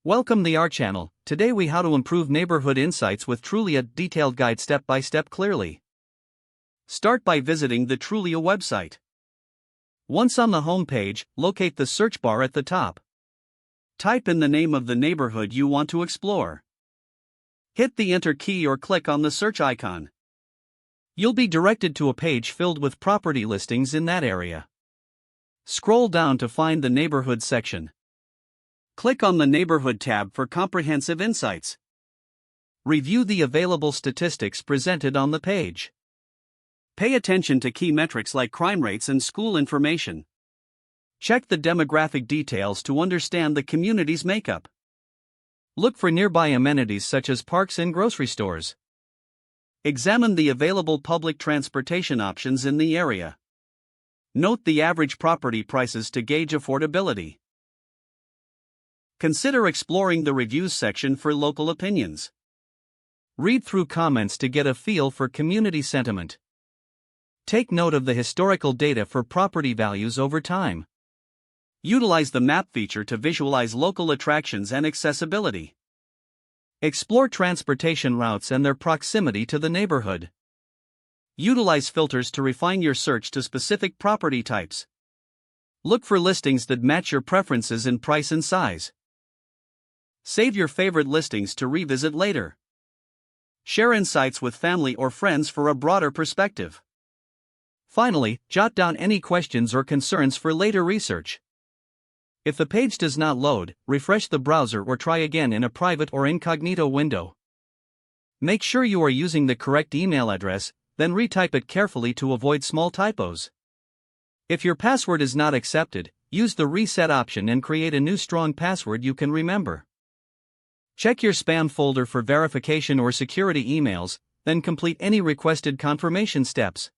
Welcome to our channel. Today we how to improve neighborhood insights with Trulia detailed guide step by step clearly. Start by visiting the Trulia website. Once on the home page, locate the search bar at the top. Type in the name of the neighborhood you want to explore. Hit the enter key or click on the search icon. You'll be directed to a page filled with property listings in that area. Scroll down to find the neighborhood section. Click on the Neighborhood tab for comprehensive insights. Review the available statistics presented on the page. Pay attention to key metrics like crime rates and school information. Check the demographic details to understand the community's makeup. Look for nearby amenities such as parks and grocery stores. Examine the available public transportation options in the area. Note the average property prices to gauge affordability. Consider exploring the reviews section for local opinions. Read through comments to get a feel for community sentiment. Take note of the historical data for property values over time. Utilize the map feature to visualize local attractions and accessibility. Explore transportation routes and their proximity to the neighborhood. Utilize filters to refine your search to specific property types. Look for listings that match your preferences in price and size. Save your favorite listings to revisit later. Share insights with family or friends for a broader perspective. Finally, jot down any questions or concerns for later research. If the page does not load, refresh the browser or try again in a private or incognito window. Make sure you are using the correct email address, then retype it carefully to avoid small typos. If your password is not accepted, use the reset option and create a new strong password you can remember. Check your spam folder for verification or security emails, then complete any requested confirmation steps.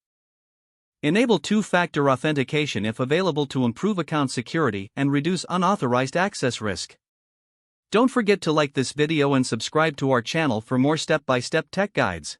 Enable two-factor authentication if available to improve account security and reduce unauthorized access risk. Don't forget to like this video and subscribe to our channel for more step-by-step tech guides.